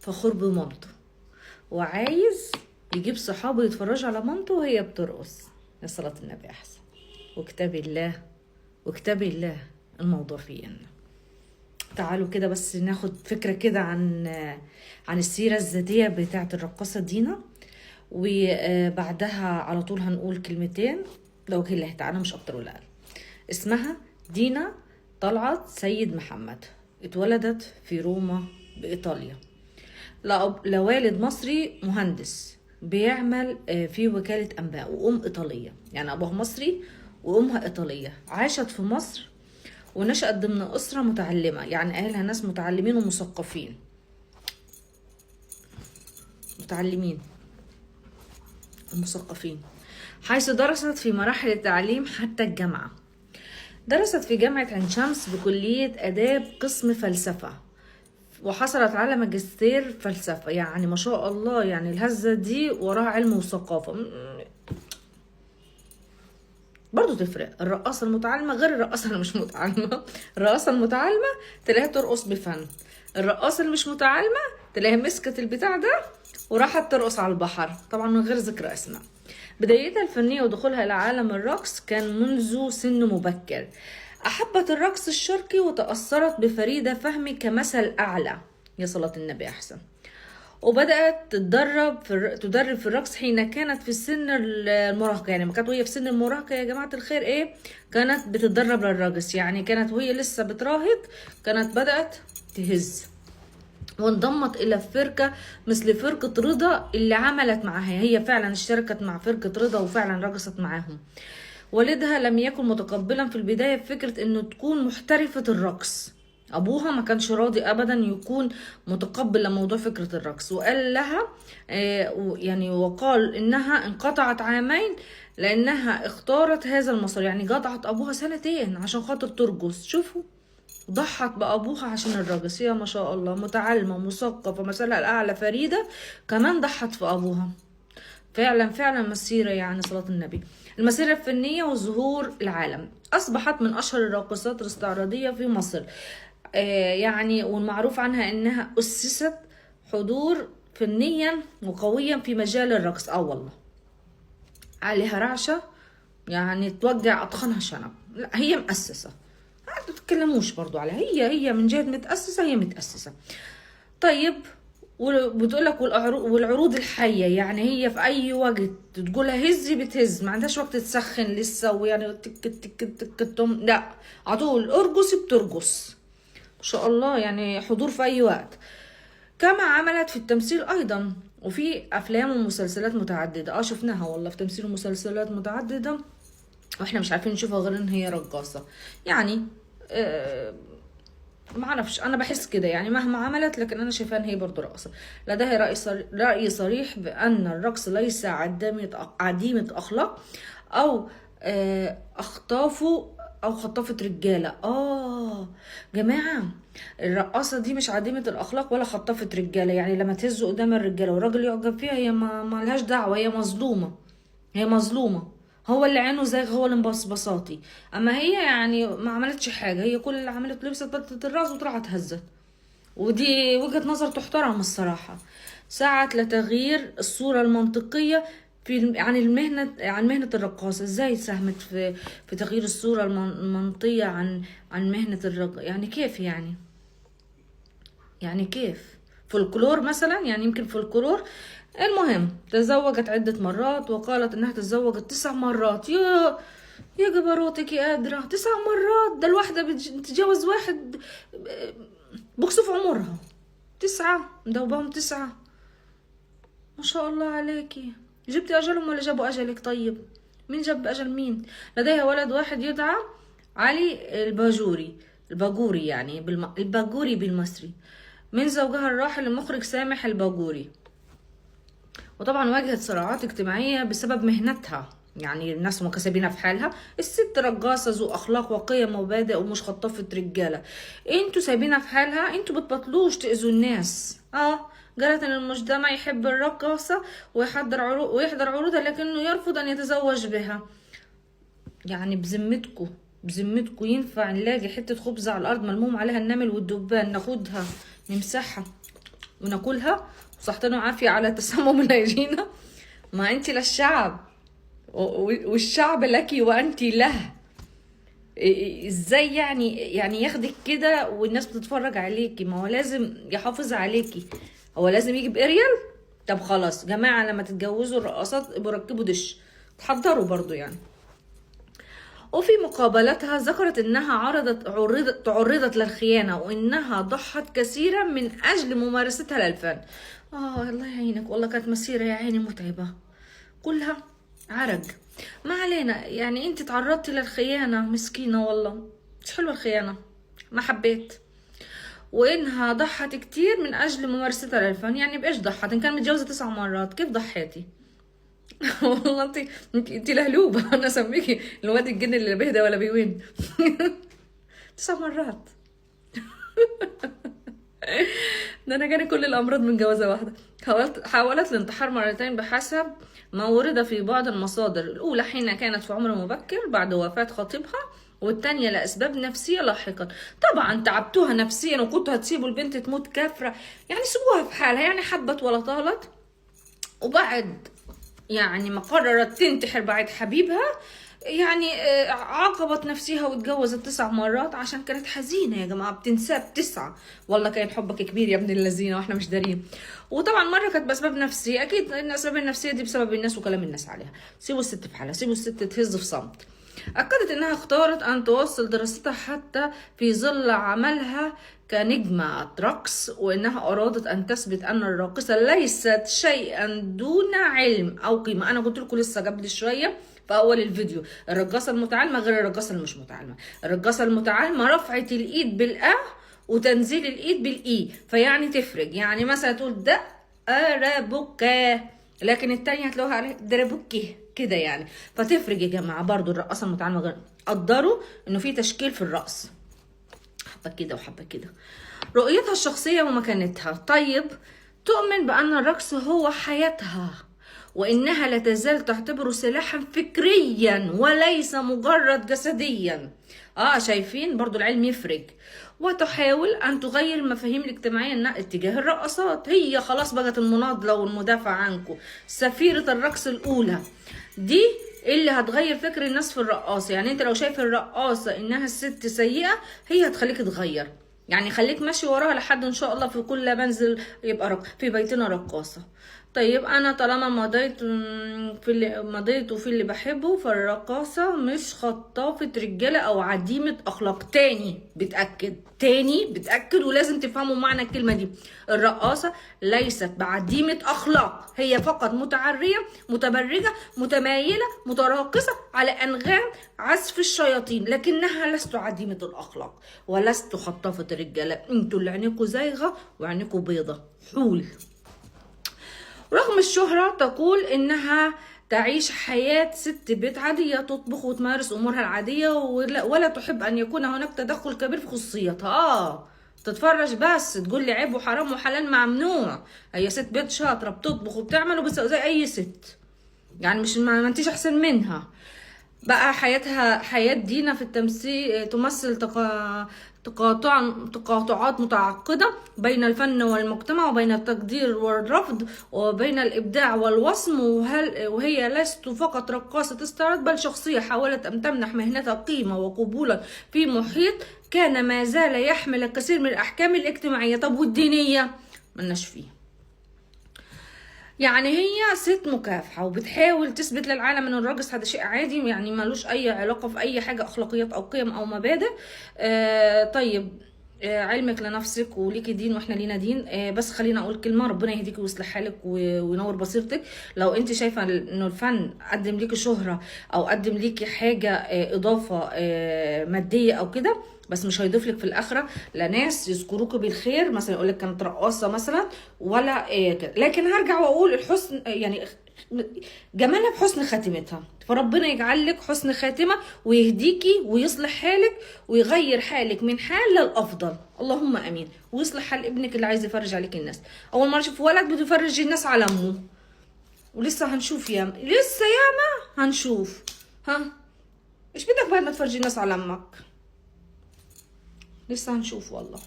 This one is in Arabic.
فخور بمامته وعايز يجيب صحابه يتفرجوا على مامته وهي بترقص. يا صلاة النبي أحسن. وكتاب الله وكتاب الله الموضوع فيه إن تعالوا كده بس ناخد فكرة كده عن السيرة الذاتية بتاعة الرقاصة دينا، وبعدها على طول هنقول كلمتين لوجه الله تعالى مش أكتر ولا أقل. اسمها دينا طلعت سيد محمد، اتولدت في روما بإيطاليا لوالد مصري مهندس بيعمل في وكالة أنباء، وأم إيطالية، يعني أبوها مصري وأمها إيطالية. عاشت في مصر ونشأت ضمن أسرة متعلمة، يعني أهلها ناس متعلمين ومثقفين، متعلمين ومثقفين، حيث درست في مراحل التعليم حتى الجامعة. درست في جامعة عين شمس بكلية آداب قسم فلسفة، وحصلت على ماجستير فلسفة. يعني ما شاء الله، يعني الهزة دي وراها علم وثقافة. برضو تفرق الرقاصة المتعلمة غير الرقاصة اللي مش متعلمة. الرقاصة المتعلمة تلاقيها ترقص بفن، الرقاصة اللي مش متعلمة تلاقيها مسكت البتاع ده وراحت ترقص على البحر، طبعا من غير ذكر اسماء. بدايتها الفنية ودخولها إلى عالم الرقص كان منذ سن مبكر. أحبت الرقص الشرقي وتأثرت بفريدة فهمي كمثل أعلى. يا صلاة النبي أحسن. وبدأت تدرب في الرقص حين كانت في السن المراهقة، يعني ما كانت وهي في سن المراهقة يا جماعة الخير كانت بتتدرب للرقص، يعني كانت وهي لسه بتراهق كانت بدأت تهز، وانضمت إلى فرقة مثل فرقة رضا اللي عملت معها. هي فعلا اشتركت مع فرقة رضا وفعلا رقصت معاهم. والدها لم يكن متقبلا في البداية بفكرة انه تكون محترفة الرقص، ابوها ما كانش راضي ابدا يكون متقبل لموضوع فكرة الرقص، وقال لها يعني وقال انها انقطعت عامين لانها اختارت هذا المسار. يعني قطعت ابوها سنتين عشان خاطر ترقص. شوفوا، ضحت بابوها عشان الرقص. يا ما شاء الله، متعلمة مثقفة مثلها الاعلى فريدة، كمان ضحت في ابوها. فعلا فعلا مسيرة، يعني صلاة النبي. المسيرة الفنية وظهور العالم، أصبحت من أشهر الراقصات الاستعراضية في مصر. يعني والمعروف عنها أنها أسست حضور فنيا وقويا في مجال الرقص. والله عليها رعشة، يعني توجع أطخنها شنب. لا هي مؤسسة، ما تتكلموش برضو عليها، هي من جهة متأسسة، هي متأسسة. طيب، وبتقول لك والعروض الحيه، يعني هي في اي وقت تقولها هزي بتهز، ما عندهاش وقت تسخن لسه ويعني تك تك تك تم، لا على طول ارقصي بترقص ما شاء الله، يعني حضور في اي وقت. كما عملت في التمثيل ايضا، وفي افلام ومسلسلات متعدده. شفناها والله في تمثيل ومسلسلات متعدده واحنا مش عارفين نشوفها غير ان هي رقاصه. يعني ما اعرفش، انا بحس كده يعني مهما عملت، لكن انا شايفه ان هي برضه رقصه. لديها راي صريح بان الرقص ليس عديمه اخلاق او اخطافه او خطافه رجاله. جماعه، الرقاصه دي مش عديمه الاخلاق ولا خطافه رجاله. يعني لما تهز قدام الرجاله والراجل يعجب فيها، هي ما لهاش دعوه، هي مظلومه، هي مظلومه. هو اللي عينه زاغ، هو اللي مبصبصاتي. اما هي يعني ما عملتش حاجه، هي كل اللي عملت لبست بطه الراس وطلعت هزت، ودي وجهه نظر تحترم الصراحه. سعت لتغيير الصوره المنطقيه عن مهنه الرقاصه. ازاي ساهمت في تغيير الصوره المنطقيه عن مهنه الرقاصه؟ يعني كيف يعني كيف فولكلور مثلا، يعني يمكن فولكلور. المهم تزوجت عدة مرات، وقالت انها تزوجت 9 مرات. يا جبروتك يا قادرة، 9 مرات! ده الواحدة بتتجوز واحد بقصف عمرها. 9 مدوبهم 9، ما شاء الله عليكي. جبتي اجلهم ولا جابوا اجلك؟ طيب مين جاب اجل مين؟ لديها ولد واحد يدعى علي الباجوري، يعني الباجوري بالمصري، من زوجها الراحل المخرج سامح الباجوري. وطبعا واجهت صراعات اجتماعية بسبب مهنتها، يعني الناس مكسبينها في حالها. الست رقاصة ذو اخلاق وقيم ومبادئ ومش خطافة رجالة. انتوا سايبينها في حالها، انتوا بتبطلوش تأذوا الناس. قالت ان المجتمع يحب الرقاصة ويحضر عروضها، لكنه يرفض ان يتزوج بها. يعني بذمتكو ينفع نلاقي حتة خبز على الارض ملموم عليها النمل والدبان ناخدها نمسحها وناكلها وصحتنا وعافيه على تسمم العجينه. ما انت للشعب والشعب لك وانت له. ازاي يعني ياخدك كده والناس بتتفرج عليكي؟ ما هو لازم يحافظ عليكي، هو لازم يجيب اريال. طب خلاص جماعه، لما تتجوزوا الرقاصات بركبوا دش، تحضروا برضو يعني. وفي مقابلتها ذكرت انها تعرضت للخيانه، وانها ضحت كثيرا من اجل ممارستها للفن. الله يعينك والله، كانت مسيره يا عيني متعبه، كلها عرج. ما علينا، يعني انت تعرضتي للخيانة مسكينة والله، مش حلوة الخيانة، ما حبيت. وانها ضحت كتير من اجل ممارستها للفن. يعني بايش ضحت؟ ان كان متجوزة 9 مرات كيف ضحيتي؟ والله انت لهلوبة. انا اسميكي الواد الجن اللي لا بيهدى ولا بيوين. 9 مرات. ده انا جاني كل الامراض من جوازه واحده. حاولت الانتحار مرتين بحسب ما ورد في بعض المصادر، الاولى حين كانت في عمر مبكر بعد وفاه خطيبها، والتانية لأسباب نفسية لاحقا. طبعا تعبتوها نفسيا، وكنتوا هتسيبوا البنت تموت كافرة؟ يعني سيبوها في حالها، يعني حبت ولا طالت. وبعد يعني ما قررت تنتحر بعد حبيبها، يعني عاقبت نفسها واتجوزت 9 مرات عشان كانت حزينه. يا جماعه بتنساب 9، والله كان حبك كبير يا ابن الذين واحنا مش دارين. وطبعا مره كانت باسباب نفسيه، اكيد الاسباب النفسيه دي بسبب الناس وكلام الناس عليها. سيبوا الست في حالها، سيبوا الست تهز في صمت. أكدت أنها اختارت أن تواصل دراستها حتى في ظل عملها كنجمة رقص، وأنها أرادت أن تثبت أن الراقصة ليست شيئا دون علم أو قيمة. أنا قلت لكم لسه قبل شوية في أول الفيديو، الرقاصة المتعلمة غير الرقاصة اللي مش متعلمة. الرقاصة المتعلمة رفعت الإيد بالأ وتنزيل الإيد بالإي، فيعني تفرق. يعني مثلا تقول ده أرابوكا، لكن التانية هتلاقوها عليه دربوكي كده يعني، فتفرق يا جماعه. برضو الرقاصه المتعلمه غير، قدروا انه في تشكيل في الرقص، حبه كده وحبه كده. رؤيتها الشخصيه ومكانتها. طيب، تؤمن بان الرقص هو حياتها، وانها لا تزال تعتبره سلاحا فكريا وليس مجرد جسديا. شايفين برضو العلم يفرق. وتحاول ان تغير المفاهيم الاجتماعيه اتجاه الرقصات. هي خلاص بقت المناضله والمدافع عنكم، سفيره الرقص الاولى دي اللي هتغير فكر الناس في الرقاصه. يعني انت لو شايف الرقاصه انها الست سيئه، هي هتخليك تغير. يعني خليك ماشي وراها لحد ان شاء الله في كل منزل يبقى في بيتنا رقاصه. طيب، انا طالما مضيت في اللي بحبه، فالرقاصه مش خطافه رجاله او عديمه اخلاق. تاني بتاكد ولازم تفهموا معنى الكلمه دي. الرقاصه ليست بعديمه اخلاق، هي فقط متعريه متبرجه متمايله متراقصه على انغام عزف الشياطين، لكنها لست عديمه الاخلاق ولست خطافه الرجاله. انتوا اللي عينيكوا زايغه وعينيكوا بيضه حول. رغم الشهرة تقول إنها تعيش حياة ست بيت عادية، تطبخ وتمارس أمورها العادية، ولا تحب أن يكون هناك تدخل كبير في خصوصيتها. تتفرج بس، تقول لي عيب وحرام وحلال ممنوع. هي ست بيت شاطرة، بتطبخ وبتعمل وبتسوي زي أي ست، يعني مش ما انتيش أحسن منها. بقى حياة دينا في التمثيل تمثل تقاطعات متعقدة بين الفن والمجتمع، وبين التقدير والرفض، وبين الإبداع والوصم. وهي لست فقط رقاصة استعراض، بل شخصية حاولت أن تمنح مهنتها قيمة وقبولا في محيط كان ما زال يحمل الكثير من الأحكام الاجتماعية. طب والدينية؟ ملناش فيه. يعني هي ست مكافحة وبتحاول تثبت للعالم ان الراقص هذا شيء عادي، يعني ملوش اي علاقة في اي حاجة اخلاقيات او قيم او مبادئ. طيب، علمك لنفسك وليكي دين واحنا لينا دين. بس خلينا اقول كلمة، ربنا يهديكي ويصلح حالك وينور بصيرتك. لو انت شايفة انه الفن قدم ليكي شهرة او قدم ليكي حاجة اضافة مادية او كده، بس مش هيضيف لك في الاخره لا ناس يذكروك بالخير، مثلا يقول لك كانت رقاصه مثلا ولا كده. لكن هرجع واقول الحسن، يعني جمالها بحسن خاتمتها. فربنا يجعل لك حسن خاتمه ويهديكي ويصلح حالك ويغير حالك من حال للافضل، اللهم امين. ويصلح حال ابنك اللي عايز يفرج عليك الناس. اول مره اشوف ولد بده يفرج الناس على امه، ولسه هنشوف لسه ياما هنشوف. ايش بدك بعد ما تفرجي الناس على امك؟ لسه هنشوف والله.